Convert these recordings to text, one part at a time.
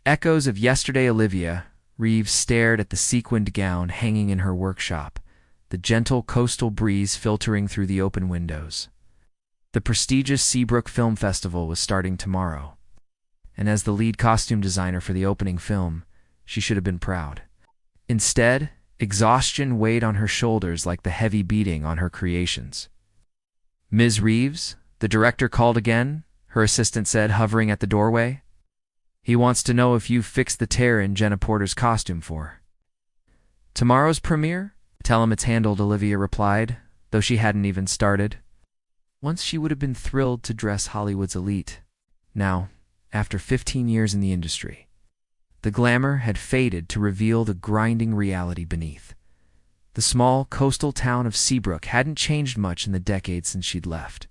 Echoes of yesterday. Olivia Reeves stared at the sequined gown hanging in her workshop, the gentle coastal breeze filtering through the open windows. The prestigious Seabrook Film Festival was starting tomorrow, and as the lead costume designer for the opening film, she should have been proud. Instead, exhaustion weighed on her shoulders like the heavy beating on her creations. "Ms. Reeves," the director called again, her assistant said, hovering at the doorway. "He wants to know if you've fixed the tear in Jenna Porter's costume for tomorrow's premiere?" "Tell him it's handled," Olivia replied, though she hadn't even started. Once she would have been thrilled to dress Hollywood's elite. Now, after 15 years in the industry, the glamour had faded to reveal the grinding reality beneath. The small coastal town of Seabrook hadn't changed much in the decades since she'd left.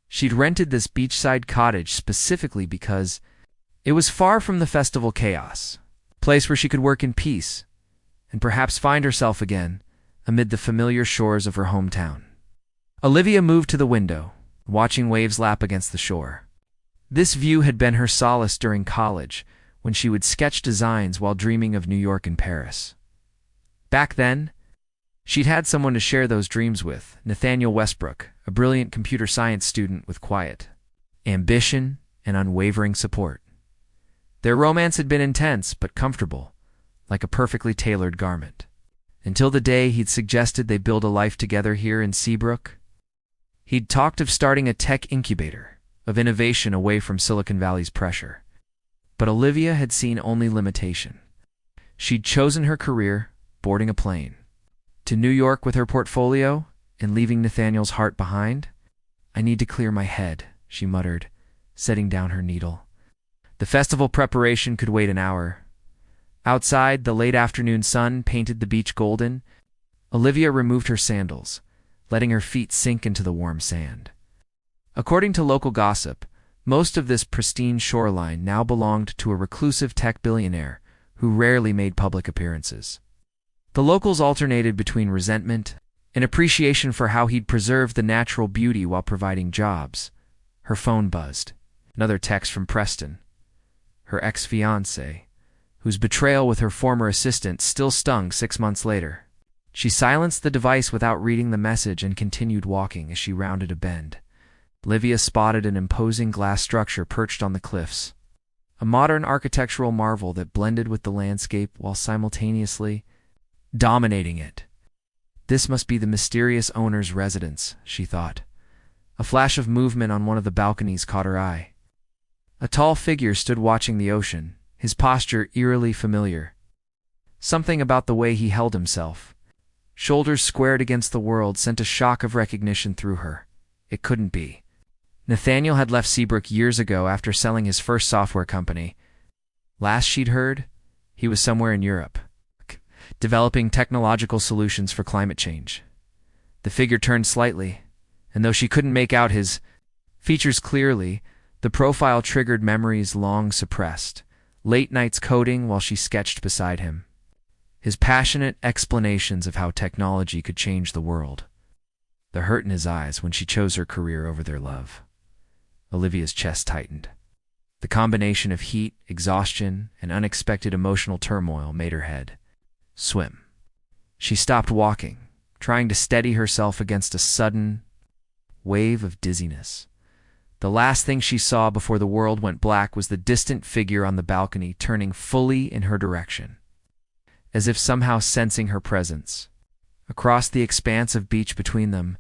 She'd rented this beachside cottage specifically because it was far from the festival chaos, a place where she could work in peace and perhaps find herself again amid the familiar shores of her hometown. Olivia moved to the window, watching waves lap against the shore. This view had been her solace during college, when she would sketch designs while dreaming of New York and Paris. Back then, she'd had someone to share those dreams with, Nathaniel Westbrook, a brilliant computer science student with quiet ambition and unwavering support. Their romance had been intense but comfortable, like a perfectly tailored garment. Until the day he'd suggested they build a life together here in Seabrook. He'd talked of starting a tech incubator, of innovation away from Silicon Valley's pressure. But Olivia had seen only limitation. She'd chosen her career, boarding a plane. To New York with her portfolio, and leaving Nathaniel's heart behind? "I need to clear my head," she muttered, setting down her needle. The festival preparation could wait an hour. Outside, the late afternoon sun painted the beach golden. Olivia removed her sandals, letting her feet sink into the warm sand. According to local gossip, most of this pristine shoreline now belonged to a reclusive tech billionaire who rarely made public appearances. The locals alternated between resentment and appreciation for how he'd preserved the natural beauty while providing jobs. Her phone buzzed. Another text from Preston, her ex-fiancé, whose betrayal with her former assistant still stung 6 months later. She silenced the device without reading the message and continued walking as she rounded a bend. Olivia spotted an imposing glass structure perched on the cliffs, a modern architectural marvel that blended with the landscape while simultaneously dominating it. This must be the mysterious owner's residence, she thought. A flash of movement on one of the balconies caught her eye. A tall figure stood watching the ocean, his posture eerily familiar. Something about the way he held himself, shoulders squared against the world, sent a shock of recognition through her. It couldn't be. Nathaniel had left Seabrook years ago after selling his first software company. Last she'd heard, he was somewhere in Europe, developing technological solutions for climate change. The figure turned slightly, and though she couldn't make out his features clearly, the profile triggered memories long suppressed, late nights coding while she sketched beside him. His passionate explanations of how technology could change the world. The hurt in his eyes when she chose her career over their love. Olivia's chest tightened. The combination of heat, exhaustion, and unexpected emotional turmoil made her head swim. She stopped walking, trying to steady herself against a sudden wave of dizziness. The last thing she saw before the world went black was the distant figure on the balcony turning fully in her direction. As if somehow sensing her presence, across the expanse of beach between them,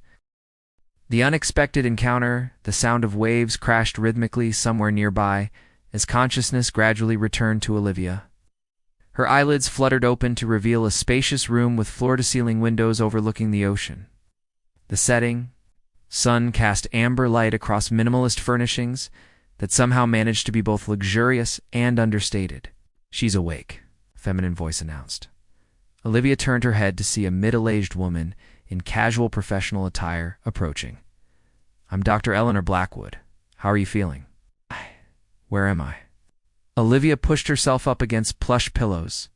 the unexpected encounter, the sound of waves crashed rhythmically somewhere nearby as consciousness gradually returned to Olivia. Her eyelids fluttered open to reveal a spacious room with floor-to-ceiling windows overlooking the ocean. The setting sun cast amber light across minimalist furnishings that somehow managed to be both luxurious and understated. "She's awake," a feminine voice announced. Olivia turned her head to see a middle-aged woman in casual professional attire approaching. "I'm Dr. Eleanor Blackwood. How are you feeling?" "Where am I?" Olivia pushed herself up against plush pillows,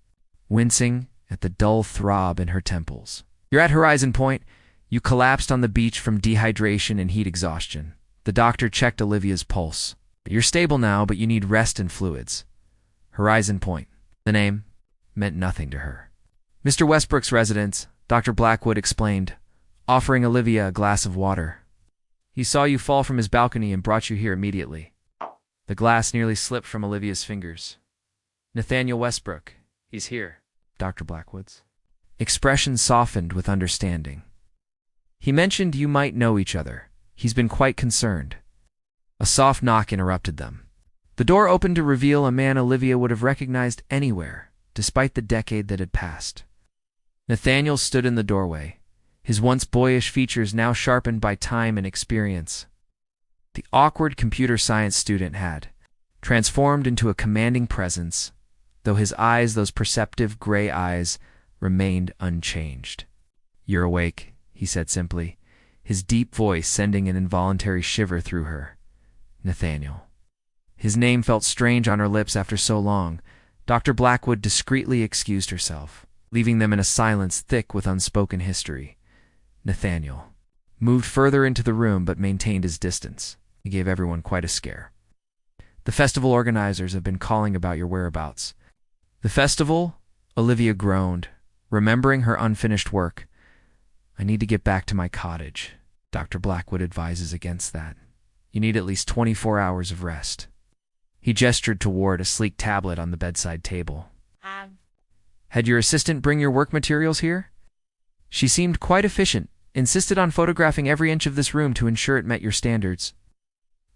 wincing at the dull throb in her temples. "You're at Horizon Point. You collapsed on the beach from dehydration and heat exhaustion." The doctor checked Olivia's pulse. "You're stable now, but you need rest and fluids." Horizon Point. The name meant nothing to her. Mr. Westbrook's residence, Dr. Blackwood explained, offering Olivia a glass of water. He saw you fall from his balcony and brought you here immediately. The glass nearly slipped from Olivia's fingers. Nathaniel Westbrook. He's here. Dr. Blackwood's expression softened with understanding. He mentioned you might know each other. He's been quite concerned. A soft knock interrupted them. The door opened to reveal a man Olivia would have recognized anywhere, despite the decade that had passed. Nathaniel stood in the doorway, his once boyish features now sharpened by time and experience. The awkward computer science student had transformed into a commanding presence, though his eyes, those perceptive gray eyes, remained unchanged. "You're awake," he said simply, his deep voice sending an involuntary shiver through her. Nathaniel. His name felt strange on her lips after so long. Dr. Blackwood discreetly excused herself, leaving them in a silence thick with unspoken history. Nathaniel moved further into the room but maintained his distance. He gave everyone quite a scare. "The festival organizers have been calling about your whereabouts." "The festival?" Olivia groaned, remembering her unfinished work. "I need to get back to my cottage. Dr. Blackwood advises against that. You need at least 24 hours of rest." He gestured toward a sleek tablet on the bedside table. "Had your assistant bring your work materials here?" "She seemed quite efficient, insisted on photographing every inch of this room to ensure it met your standards."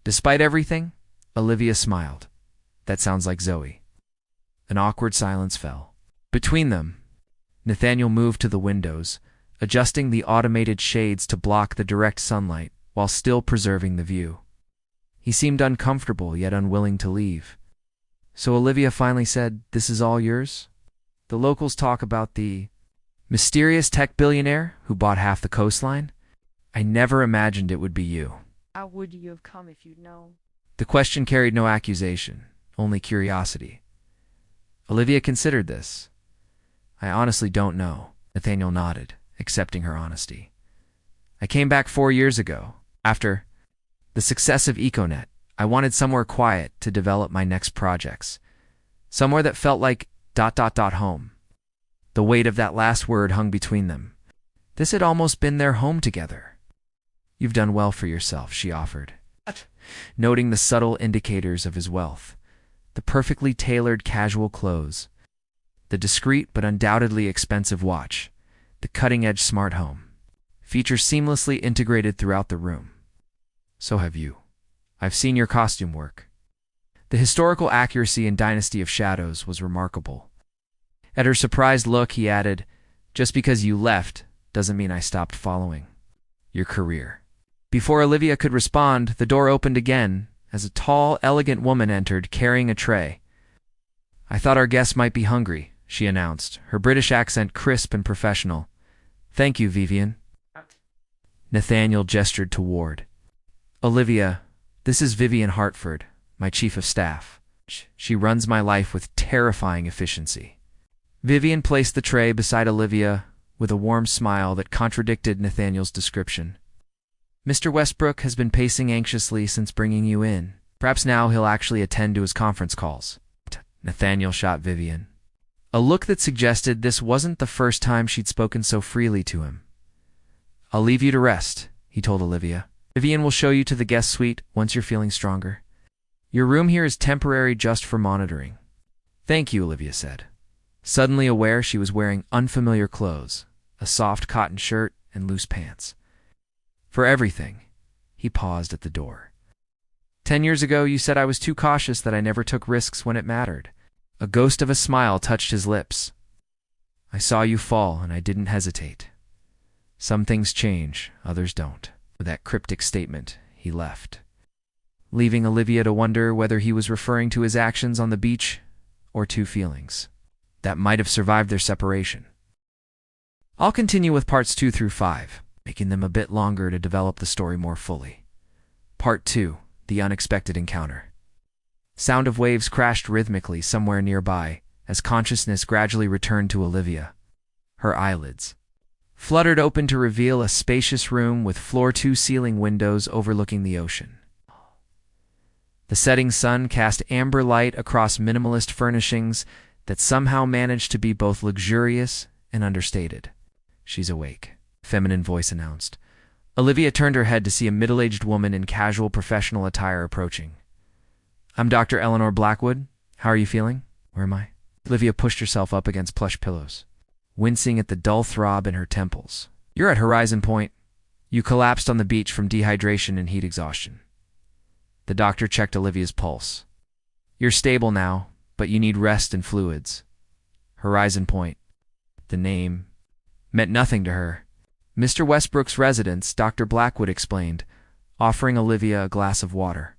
Despite everything, Olivia smiled. "That sounds like Zoe." An awkward silence fell. Between them, Nathaniel moved to the windows, adjusting the automated shades to block the direct sunlight while still preserving the view. He seemed uncomfortable yet unwilling to leave. So Olivia finally said, "This is all yours?" "The locals talk about the mysterious tech billionaire who bought half the coastline. I never imagined it would be you." "How would you have come if you'd known?" The question carried no accusation, only curiosity. Olivia considered this. "I honestly don't know." Nathaniel nodded, accepting her honesty. "I came back 4 years ago. After the success of EcoNet, I wanted somewhere quiet to develop my next projects. Somewhere that felt like ... home." The weight of that last word hung between them. This had almost been their home together. "You've done well for yourself," she offered, noting the subtle indicators of his wealth. The perfectly tailored casual clothes, the discreet but undoubtedly expensive watch, the cutting-edge smart home, features seamlessly integrated throughout the room. "So have you. I've seen your costume work." The historical accuracy and Dynasty of Shadows was remarkable. At her surprised look, he added, "Just because you left doesn't mean I stopped following your career." Before Olivia could respond, the door opened again as a tall, elegant woman entered carrying a tray. "I thought our guests might be hungry," she announced, her British accent crisp and professional. "Thank you, Vivian." Nathaniel gestured toward. "Olivia, this is Vivian Hartford, my chief of staff. She runs my life with terrifying efficiency." Vivian placed the tray beside Olivia with a warm smile that contradicted Nathaniel's description. "Mr. Westbrook has been pacing anxiously since bringing you in. Perhaps now he'll actually attend to his conference calls." Nathaniel shot Vivian a look that suggested this wasn't the first time she'd spoken so freely to him. "I'll leave you to rest," he told Olivia. "Vivian will show you to the guest suite once you're feeling stronger. Your room here is temporary just for monitoring." "Thank you," Olivia said, suddenly aware she was wearing unfamiliar clothes, a soft cotton shirt and loose pants. "For everything." He paused at the door. 10 years ago, you said I was too cautious, that I never took risks when it mattered." A ghost of a smile touched his lips. "I saw you fall, and I didn't hesitate. Some things change, others don't." With that cryptic statement, he left, leaving Olivia to wonder whether he was referring to his actions on the beach or to feelings that might have survived their separation. I'll continue with parts 2 through 5, making them a bit longer to develop the story more fully. Part 2, The Unexpected Encounter. Sound of waves crashed rhythmically somewhere nearby as consciousness gradually returned to Olivia. Her eyelids fluttered open to reveal a spacious room with floor-to-ceiling windows overlooking the ocean. The setting sun cast amber light across minimalist furnishings that somehow managed to be both luxurious and understated. "She's awake," a feminine voice announced. Olivia turned her head to see a middle-aged woman in casual professional attire approaching. "I'm Dr. Eleanor Blackwood. How are you feeling?" "Where am I?" Olivia pushed herself up against plush pillows, wincing at the dull throb in her temples. "You're at Horizon Point. You collapsed on the beach from dehydration and heat exhaustion." The doctor checked Olivia's pulse. "You're stable now, but you need rest and fluids." Horizon Point. The name meant nothing to her. "Mr. Westbrook's residence," Dr. Blackwood explained, offering Olivia a glass of water.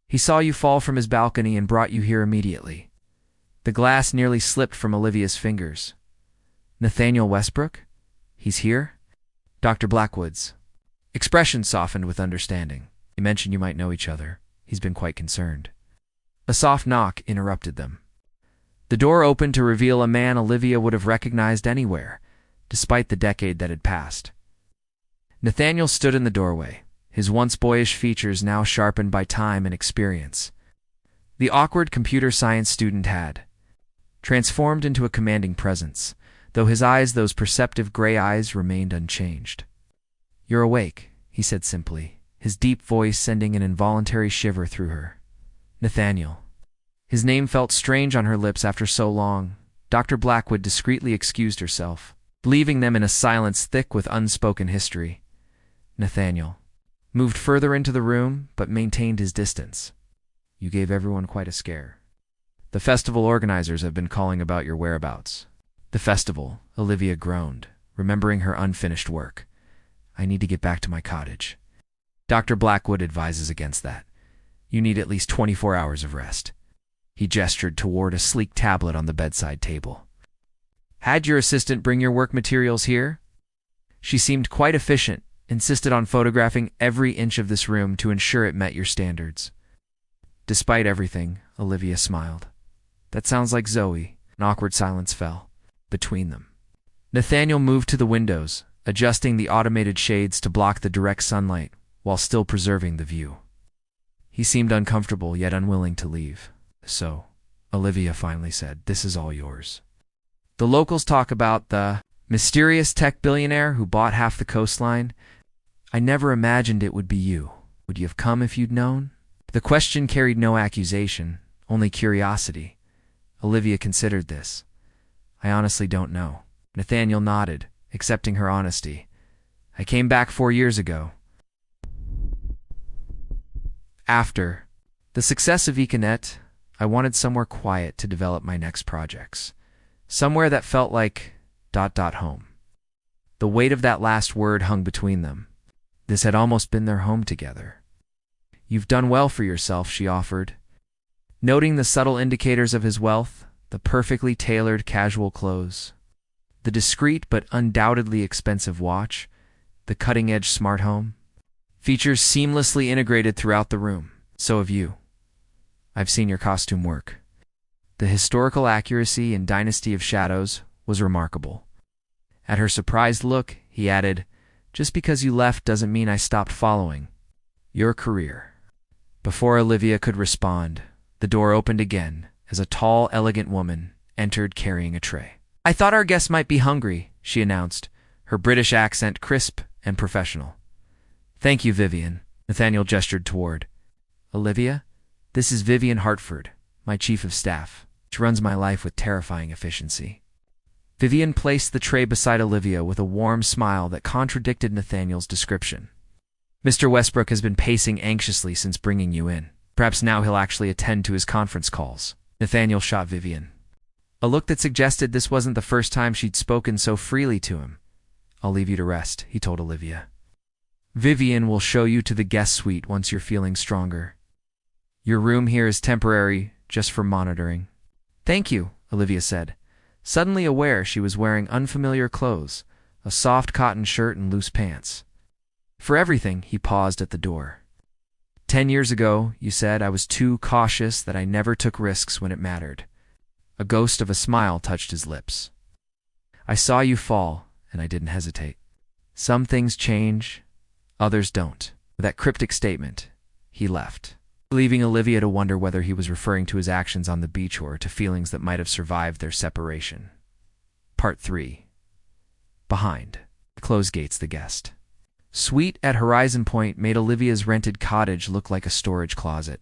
"He saw you fall from his balcony and brought you here immediately." The glass nearly slipped from Olivia's fingers. "Nathaniel Westbrook? He's here?" Dr. Blackwood's expression softened with understanding. "He mentioned you might know each other. He's been quite concerned." A soft knock interrupted them. The door opened to reveal a man Olivia would have recognized anywhere, despite the decade that had passed. Nathaniel stood in the doorway, his once boyish features now sharpened by time and experience. The awkward computer science student had transformed into a commanding presence, though his eyes, those perceptive gray eyes, remained unchanged. "You're awake," he said simply, his deep voice sending an involuntary shiver through her. "Nathaniel." His name felt strange on her lips after so long. Dr. Blackwood discreetly excused herself, leaving them in a silence thick with unspoken history. Nathaniel moved further into the room, but maintained his distance. "You gave everyone quite a scare. The festival organizers have been calling about your whereabouts." "The festival," Olivia groaned, remembering her unfinished work. "I need to get back to my cottage." Dr. Blackwood advises against that. "You need at least 24 hours of rest." He gestured toward a sleek tablet on the bedside table. "Had your assistant bring your work materials here?" She seemed quite efficient, insisted on photographing every inch of this room to ensure it met your standards. Despite everything, Olivia smiled. "That sounds like Zoe." An awkward silence fell between them. Nathaniel moved to the windows, adjusting the automated shades to block the direct sunlight while still preserving the view. He seemed uncomfortable yet unwilling to leave. "So," Olivia finally said, "this is all yours." "The locals talk about the mysterious tech billionaire who bought half the coastline. I never imagined it would be you. Would you have come if you'd known?" The question carried no accusation, only curiosity. Olivia considered this. "I honestly don't know." Nathaniel nodded, accepting her honesty. "I came back 4 years ago. After the success of Econet, I wanted somewhere quiet to develop my next projects. Somewhere that felt like ... home." The weight of that last word hung between them. This had almost been their home together. "You've done well for yourself," she offered. Noting the subtle indicators of his wealth, the perfectly tailored casual clothes, the discreet but undoubtedly expensive watch, the cutting-edge smart home, features seamlessly integrated throughout the room. "So have you. I've seen your costume work." The historical accuracy in Dynasty of Shadows was remarkable. At her surprised look, he added, "Just because you left doesn't mean I stopped following your career." Before Olivia could respond, the door opened again as a tall, elegant woman entered carrying a tray. "I thought our guests might be hungry," she announced, her British accent crisp and professional. "Thank you, Vivian." Nathaniel gestured toward Olivia. "This is Vivian Hartford, my chief of staff. She runs my life with terrifying efficiency." Vivian placed the tray beside Olivia with a warm smile that contradicted Nathaniel's description. "Mr. Westbrook has been pacing anxiously since bringing you in. Perhaps now he'll actually attend to his conference calls." Nathaniel shot Vivian a look that suggested this wasn't the first time she'd spoken so freely to him. "I'll leave you to rest," he told Olivia. "Vivian will show you to the guest suite once you're feeling stronger. Your room here is temporary, just for monitoring." "Thank you," Olivia said, suddenly aware she was wearing unfamiliar clothes, a soft cotton shirt and loose pants. "For everything," he paused at the door. 10 years ago, you said I was too cautious, that I never took risks when it mattered." A ghost of a smile touched his lips. "I saw you fall, and I didn't hesitate. Some things change, others don't." With that cryptic statement, he left. leaving Olivia to wonder whether he was referring to his actions on the beach or to feelings that might have survived their separation. Part 3. Behind closed gates, the guest suite at Horizon Point made Olivia's rented cottage look like a storage closet.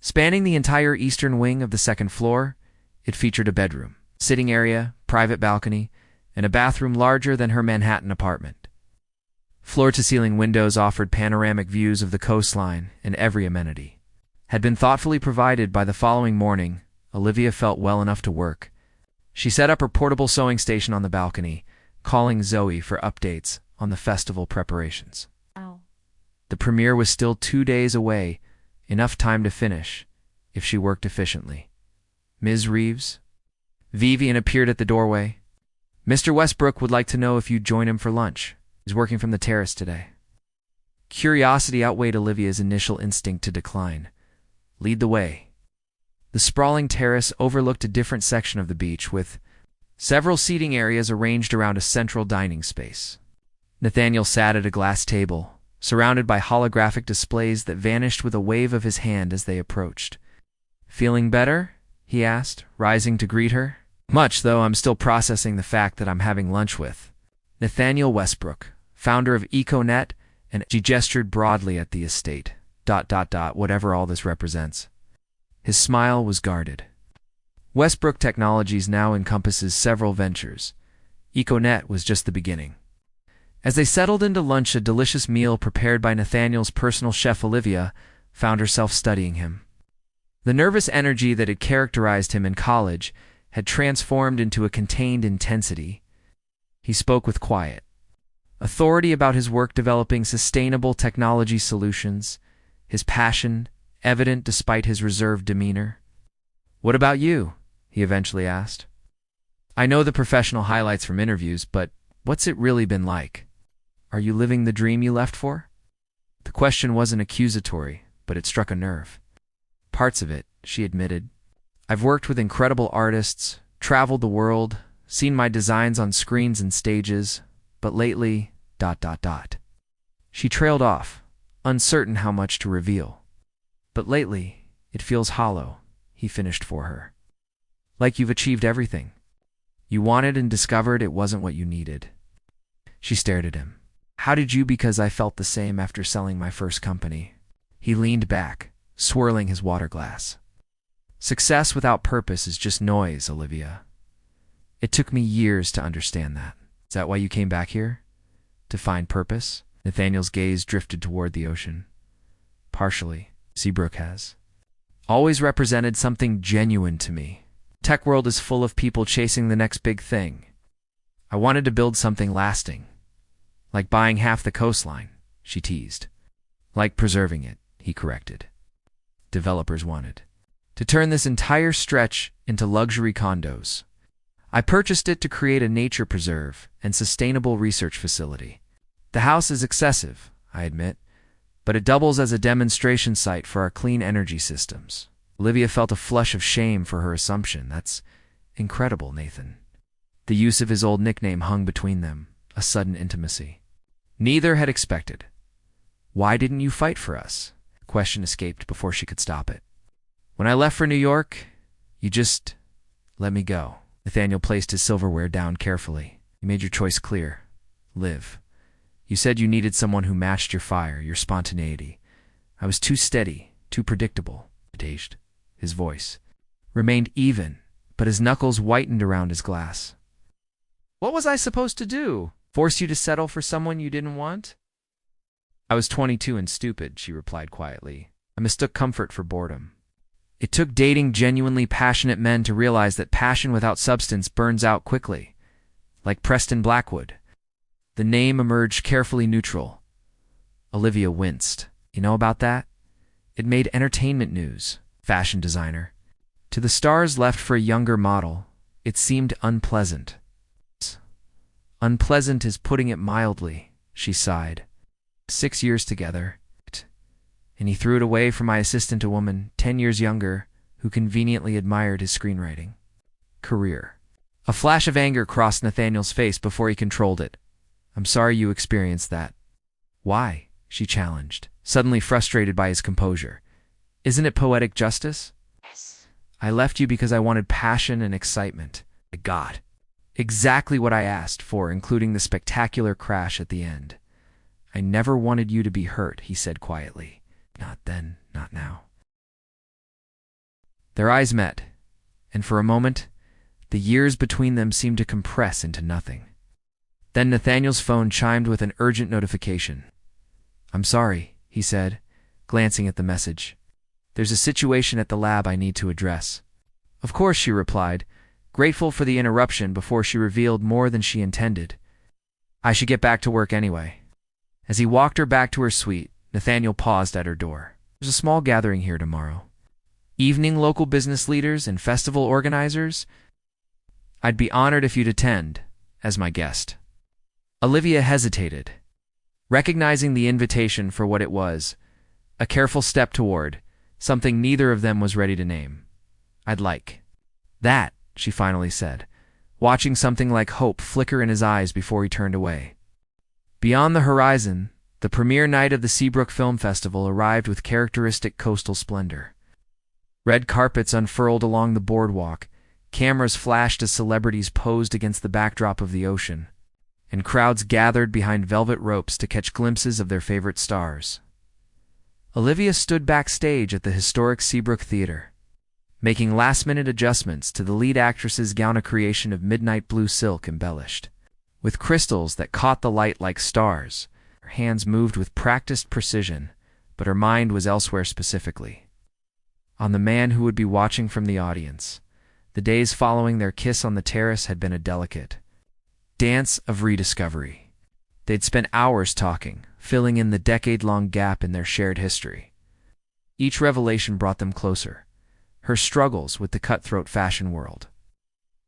Spanning the entire eastern wing of the second floor, it featured a bedroom, sitting area, private balcony, and a bathroom larger than her Manhattan apartment. Floor-to-ceiling windows offered panoramic views of the coastline, and every amenity had been thoughtfully provided. By the following morning, Olivia felt well enough to work. She set up her portable sewing station on the balcony, calling Zoe for updates on the festival preparations. Ow. The premiere was still 2 days away, enough time to finish, if she worked efficiently. Ms. Reeves? Vivian appeared at the doorway. Mr. Westbrook would like to know if you'd join him for lunch. He's working from the terrace today. Curiosity outweighed Olivia's initial instinct to decline. Lead the way. The sprawling terrace overlooked a different section of the beach, with several seating areas arranged around a central dining space. Nathaniel sat at a glass table, surrounded by holographic displays that vanished with a wave of his hand as they approached. Feeling better? He asked, rising to greet her. Much, though I'm still processing the fact that I'm having lunch with Nathaniel Westbrook, founder of EcoNet, and she gestured broadly at the estate. ... whatever all this represents. His smile was guarded. Westbrook Technologies now encompasses several ventures. EcoNet was just the beginning. As they settled into lunch, a delicious meal prepared by Nathaniel's personal chef Olivia found herself studying him. The nervous energy that had characterized him in college had transformed into a contained intensity. He spoke with quiet authority about his work developing sustainable technology solutions, his passion evident despite his reserved demeanor. What about you? He eventually asked. I know the professional highlights from interviews, but what's it really been like? Are you living the dream you left for? The question wasn't accusatory, but it struck a nerve. Parts of it, she admitted. I've worked with incredible artists, traveled the world, seen my designs on screens and stages, but lately... She trailed off, uncertain how much to reveal. But lately, it feels hollow, he finished for her. Like you've achieved everything. You wanted and discovered it wasn't what you needed. She stared at him. How did you? Because I felt the same after selling my first company. He leaned back, swirling his water glass. Success without purpose is just noise, Olivia. It took me years to understand that. Is that why you came back here? To find purpose? Nathaniel's gaze drifted toward the ocean. Partially. Seabrook has always represented something genuine to me. Tech world is full of people chasing the next big thing. I wanted to build something lasting. Like buying half the coastline, she teased. Like preserving it, he corrected. Developers wanted to turn this entire stretch into luxury condos. I purchased it to create a nature preserve and sustainable research facility. The house is excessive, I admit, but it doubles as a demonstration site for our clean energy systems. Olivia felt a flush of shame for her assumption. That's incredible, Nathan. The use of his old nickname hung between them, a sudden intimacy. Neither had expected. Why didn't you fight for us? The question escaped before she could stop it. When I left for New York, you just let me go. Nathaniel placed his silverware down carefully. You made your choice clear. Live. You said you needed someone who matched your fire, your spontaneity. I was too steady, too predictable. Dazed. His voice remained even, but his knuckles whitened around his glass. What was I supposed to do? Force you to settle for someone you didn't want? I was 22 and stupid, she replied quietly. I mistook comfort for boredom. It took dating genuinely passionate men to realize that passion without substance burns out quickly. Like Preston Blackwood. The name emerged carefully neutral. Olivia winced. You know about that? It made entertainment news. Fashion designer. To the stars left for a younger model, it seemed unpleasant. Unpleasant is putting it mildly, she sighed. 6 years together. And he threw it away for my assistant, a woman 10 years younger, who conveniently admired his screenwriting. Career. A flash of anger crossed Nathaniel's face before he controlled it. I'm sorry you experienced that. Why? She challenged, suddenly frustrated by his composure. Isn't it poetic justice? Yes. I left you because I wanted passion and excitement. I got exactly what I asked for, including the spectacular crash at the end. I never wanted you to be hurt, he said quietly. Not then, not now. Their eyes met, and for a moment, the years between them seemed to compress into nothing. Then Nathaniel's phone chimed with an urgent notification. I'm sorry, he said, glancing at the message. There's a situation at the lab I need to address. Of course, she replied, grateful for the interruption before she revealed more than she intended. I should get back to work anyway. As he walked her back to her suite, Nathaniel paused at her door. There's a small gathering here tomorrow. Evening local business leaders and festival organizers. I'd be honored if you'd attend, as my guest. Olivia hesitated, recognizing the invitation for what it was, a careful step toward something neither of them was ready to name. I'd like that, she finally said, watching something like hope flicker in his eyes before he turned away. Beyond the horizon, the premiere night of the Seabrook Film Festival arrived with characteristic coastal splendor. Red carpets unfurled along the boardwalk, cameras flashed as celebrities posed against the backdrop of the ocean, and crowds gathered behind velvet ropes to catch glimpses of their favorite stars. Olivia stood backstage at the historic Seabrook Theater, making last-minute adjustments to the lead actress's gown, a creation of midnight blue silk embellished with crystals that caught the light like stars. Her hands moved with practiced precision, but her mind was elsewhere, specifically on the man who would be watching from the audience. The days following their kiss on the terrace had been a delicate dance of rediscovery. They'd spent hours talking, filling in the decade-long gap in their shared history. Each revelation brought them closer. Her struggles with the cutthroat fashion world,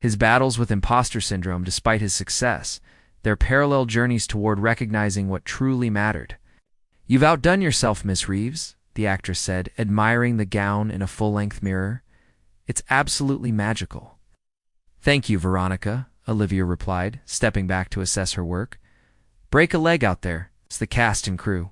his battles with imposter syndrome despite his success, their parallel journeys toward recognizing what truly mattered. You've outdone yourself, Miss Reeves, the actress said, admiring the gown in a full-length mirror. It's absolutely magical. Thank you, Veronica, Olivia replied, stepping back to assess her work. Break a leg out there, as the cast and crew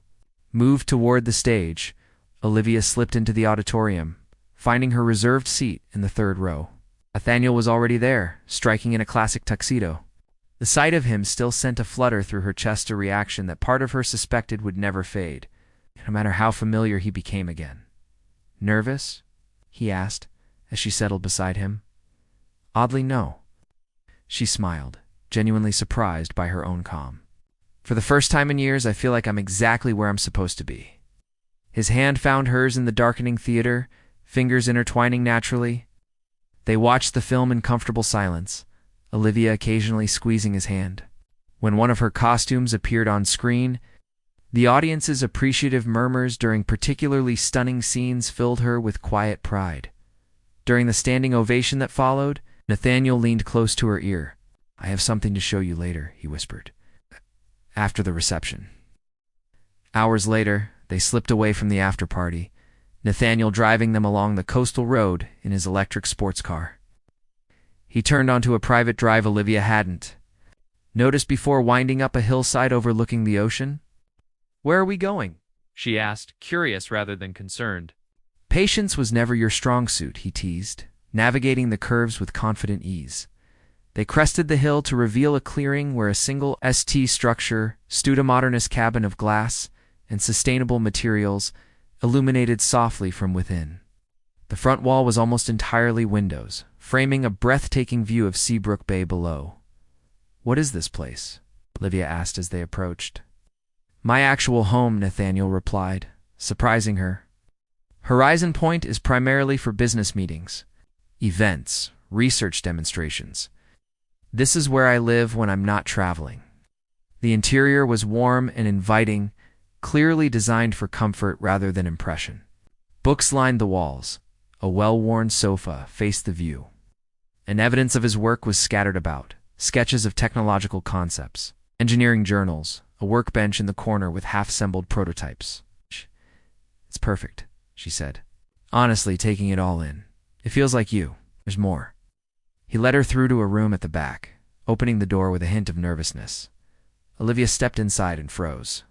moved toward the stage. Olivia slipped into the auditorium, finding her reserved seat in the third row. Nathaniel was already there, striking in a classic tuxedo. The sight of him still sent a flutter through her chest, a reaction that part of her suspected would never fade, no matter how familiar he became again. Nervous? He asked, as she settled beside him. Oddly, no. She smiled, genuinely surprised by her own calm. For the first time in years, I feel like I'm exactly where I'm supposed to be. His hand found hers in the darkening theater, fingers intertwining naturally. They watched the film in comfortable silence, Olivia occasionally squeezing his hand. When one of her costumes appeared on screen, the audience's appreciative murmurs during particularly stunning scenes filled her with quiet pride. During the standing ovation that followed, Nathaniel leaned close to her ear. I have something to show you later, he whispered. After the reception. Hours later, they slipped away from the after-party, Nathaniel driving them along the coastal road in his electric sports car. He turned onto a private drive Olivia hadn't noticed before, winding up a hillside overlooking the ocean. Where are we going? She asked, curious rather than concerned. Patience was never your strong suit, he teased, navigating the curves with confident ease. They crested the hill to reveal a clearing where a single ST structure stood, a modernist cabin of glass and sustainable materials, illuminated softly from within. The front wall was almost entirely windows, framing a breathtaking view of Seabrook Bay below. What is this place? Olivia asked as they approached. My actual home, Nathaniel replied, surprising her. Horizon Point is primarily for business meetings, events, research demonstrations. This is where I live when I'm not traveling. The interior was warm and inviting, clearly designed for comfort rather than impression. Books lined the walls. A well-worn sofa faced the view, and evidence of his work was scattered about. Sketches of technological concepts, engineering journals, a workbench in the corner with half-assembled prototypes. It's perfect, she said, honestly taking it all in. It feels like you. There's more. He led her through to a room at the back, opening the door with a hint of nervousness. Olivia stepped inside and froze.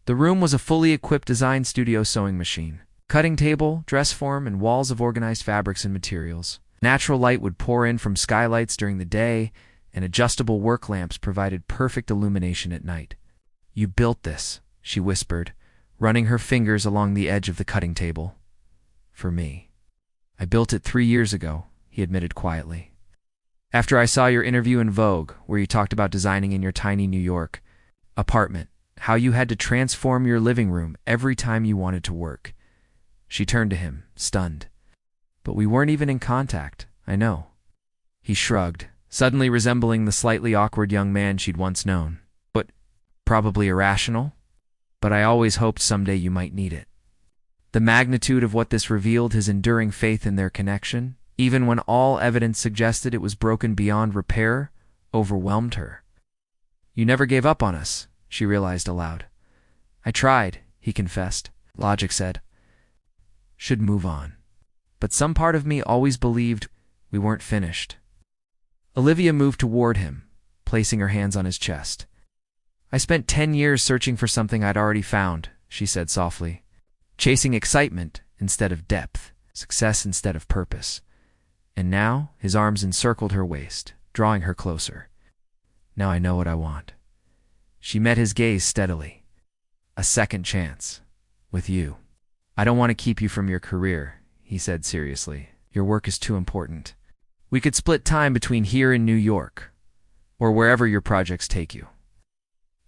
The room was a fully equipped design studio sewing machine, Cutting table, dress form, and walls of organized fabrics and materials. Natural light would pour in from skylights during the day, and adjustable work lamps provided perfect illumination at night. "You built this," she whispered, running her fingers along the edge of the cutting table. "For me." "I built it 3 years ago," he admitted quietly. "After I saw your interview in Vogue, where you talked about designing in your tiny New York apartment, how you had to transform your living room every time you wanted to work." She turned to him, stunned. "But we weren't even in contact, I know." He shrugged, suddenly resembling the slightly awkward young man she'd once known. "But probably irrational? But I always hoped someday you might need it." The magnitude of what this revealed his enduring faith in their connection, even when all evidence suggested it was broken beyond repair, overwhelmed her. "You never gave up on us," she realized aloud. "I tried," he confessed. Logic said, "Should move on." But some part of me always believed we weren't finished. Olivia moved toward him, placing her hands on his chest. "I spent 10 years searching for something I'd already found," she said softly. "Chasing excitement instead of depth, success instead of purpose." And now his arms encircled her waist, drawing her closer. "Now I know what I want." She met his gaze steadily. "A second chance. With you." "I don't want to keep you from your career," he said seriously. "Your work is too important. We could split time between here and New York, or wherever your projects take you."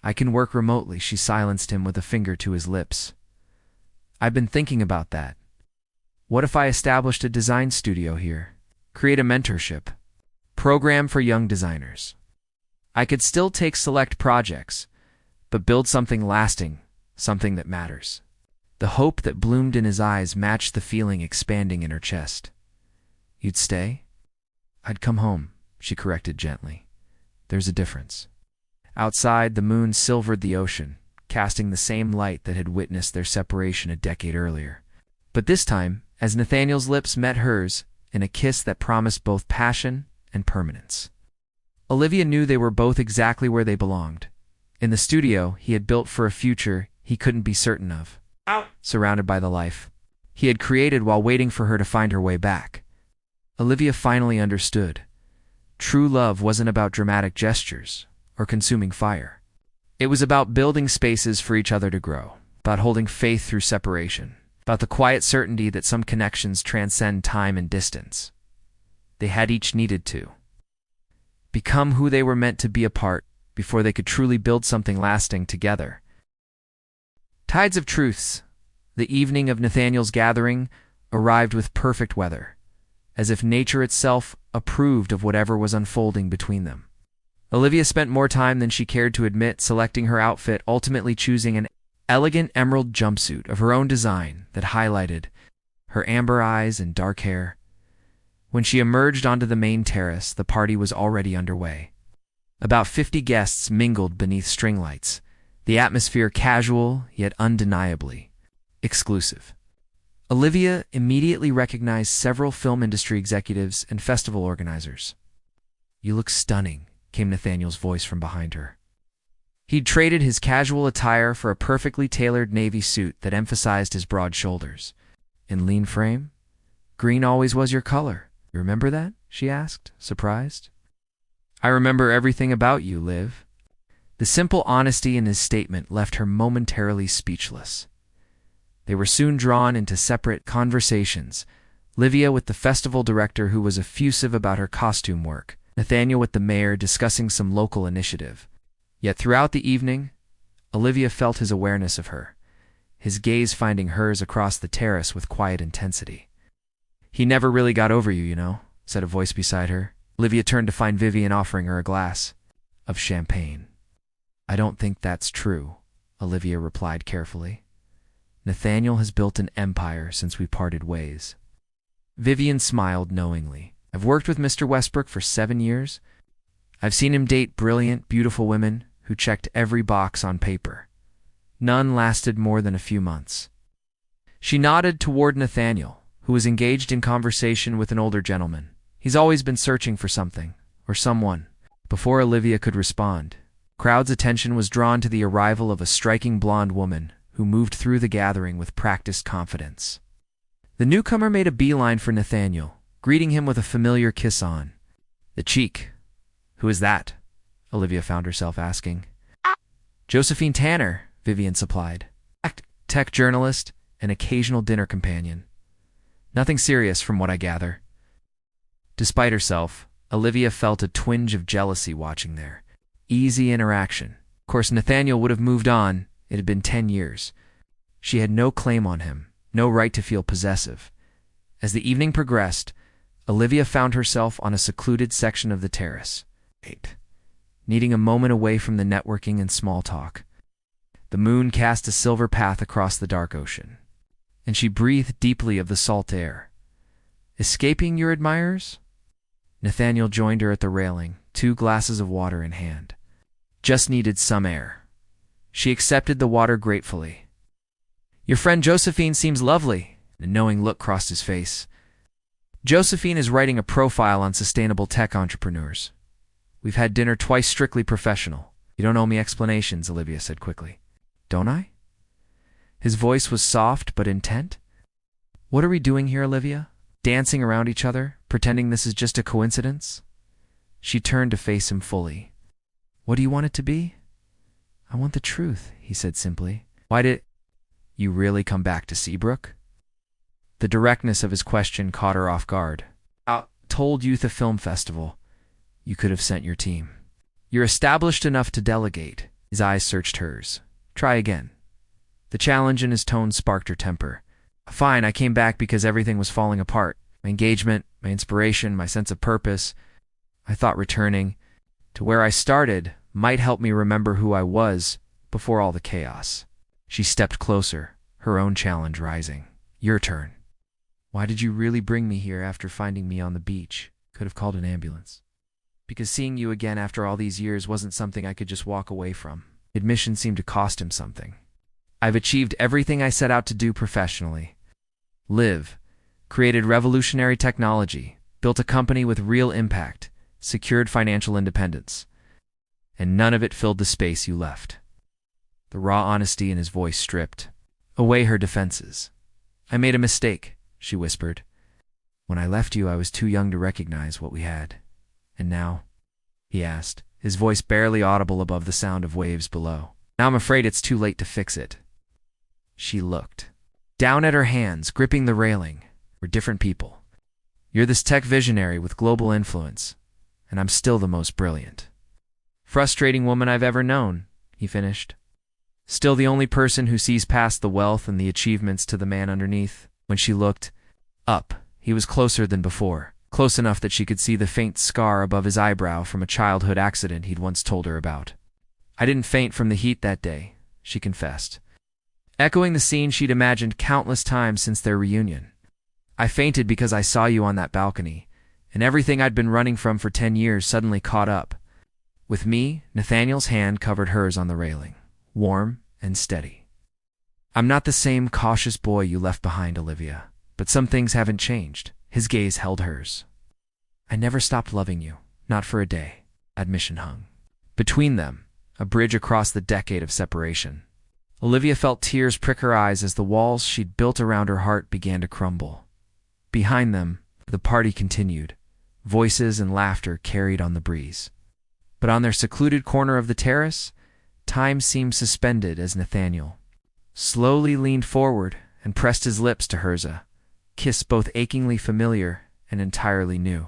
"I can work remotely," she silenced him with a finger to his lips. "I've been thinking about that. What if I established a design studio here? Create a mentorship program for young designers. I could still take select projects, but build something lasting, something that matters." The hope that bloomed in his eyes matched the feeling expanding in her chest. "You'd stay?" "I'd come home," she corrected gently. "There's a difference." Outside, the moon silvered the ocean, casting the same light that had witnessed their separation a decade earlier. But this time, as Nathaniel's lips met hers in a kiss that promised both passion and permanence. Olivia knew they were both exactly where they belonged. In the studio he had built for a future he couldn't be certain of. Surrounded by the life he had created while waiting for her to find her way back. Olivia finally understood. True love wasn't about dramatic gestures or consuming fire. It was about building spaces for each other to grow, about holding faith through separation, about the quiet certainty that some connections transcend time and distance. They had each needed to become who they were meant to be apart before they could truly build something lasting together. Tides of Truths. The evening of Nathaniel's gathering arrived with perfect weather, as if nature itself approved of whatever was unfolding between them. Olivia spent more time than she cared to admit selecting her outfit, ultimately choosing an elegant emerald jumpsuit of her own design that highlighted her amber eyes and dark hair. When she emerged onto the main terrace, the party was already underway. About 50 guests mingled beneath string lights, the atmosphere casual yet undeniably exclusive. Olivia immediately recognized several film industry executives and festival organizers. "You look stunning," came Nathaniel's voice from behind her. He'd traded his casual attire for a perfectly tailored navy suit that emphasized his broad shoulders. "In lean frame? Green always was your color. You remember that?" she asked, surprised. "I remember everything about you, Liv." The simple honesty in his statement left her momentarily speechless. They were soon drawn into separate conversations, Livia with the festival director who was effusive about her costume work, Nathaniel with the mayor discussing some local initiative. Yet throughout the evening, Olivia felt his awareness of her, his gaze finding hers across the terrace with quiet intensity. "He never really got over you, you know," said a voice beside her. Olivia turned to find Vivian offering her a glass of champagne. "I don't think that's true," Olivia replied carefully. "Nathaniel has built an empire since we parted ways." Vivian smiled knowingly. "I've worked with Mr. Westbrook for 7 years. I've seen him date brilliant, beautiful women who checked every box on paper. None lasted more than a few months." She nodded toward Nathaniel, who was engaged in conversation with an older gentleman. "He's always been searching for something, or someone." Before Olivia could respond, crowd's attention was drawn to the arrival of a striking blonde woman who moved through the gathering with practiced confidence. The newcomer made a beeline for Nathaniel, greeting him with a familiar kiss on the cheek. "Who is that?" Olivia found herself asking. "Josephine Tanner," Vivian supplied. "Tech journalist and occasional dinner companion. Nothing serious from what I gather." Despite herself, Olivia felt a twinge of jealousy watching their easy interaction. Of course, Nathaniel would have moved on. It had been 10 years. She had no claim on him, no right to feel possessive. As the evening progressed, Olivia found herself on a secluded section of the terrace, needing a moment away from the networking and small talk. The moon cast a silver path across the dark ocean, and she breathed deeply of the salt air. "Escaping your admirers?" Nathaniel joined her at the railing, 2 glasses of water in hand. "Just needed some air." She accepted the water gratefully. "Your friend Josephine seems lovely." A knowing look crossed his face. "Josephine is writing a profile on sustainable tech entrepreneurs. We've had dinner twice strictly professional." "You don't owe me explanations," Olivia said quickly. "Don't I?" His voice was soft but intent. "What are we doing here, Olivia? Dancing around each other, pretending this is just a coincidence?" She turned to face him fully. "What do you want it to be?" "I want the truth," he said simply. "Why did you really come back to Seabrook?" The directness of his question caught her off guard. "I told Youth a Film Festival. You could have sent your team. You're established enough to delegate." His eyes searched hers. "Try again." The challenge in his tone sparked her temper. "Fine, I came back because everything was falling apart. My engagement, my inspiration, my sense of purpose. I thought returning to where I started might help me remember who I was before all the chaos." She stepped closer, her own challenge rising. "Your turn. Why did you really bring me here after finding me on the beach? Could have called an ambulance." "Because seeing you again after all these years wasn't something I could just walk away from." Admission seemed to cost him something. "I've achieved everything I set out to do professionally. Created revolutionary technology, built a company with real impact, secured financial independence. And none of it filled the space you left." The raw honesty in his voice stripped away her defenses. "I made a mistake," she whispered. "When I left you, I was too young to recognize what we had. And now?" he asked, his voice barely audible above the sound of waves below. "Now I'm afraid it's too late to fix it." She looked down at her hands, gripping the railing. "We're different people. You're this tech visionary with global influence, and I'm still the most brilliant, frustrating woman I've ever known," he finished. "Still the only person who sees past the wealth and the achievements to the man underneath." When she looked up, he was closer than before, close enough that she could see the faint scar above his eyebrow from a childhood accident he'd once told her about. "I didn't faint from the heat that day," she confessed, echoing the scene she'd imagined countless times since their reunion. "I fainted because I saw you on that balcony, and everything I'd been running from for 10 years suddenly caught up with me." Nathaniel's hand covered hers on the railing, warm and steady. "I'm not the same cautious boy you left behind, Olivia, but some things haven't changed." His gaze held hers. "I never stopped loving you, not for a day." Admission hung between them, a bridge across the decade of separation. Olivia felt tears prick her eyes as the walls she'd built around her heart began to crumble. Behind them, the party continued. Voices and laughter carried on the breeze. But on their secluded corner of the terrace, time seemed suspended as Nathaniel slowly leaned forward and pressed his lips to hers, a kiss both achingly familiar and entirely new.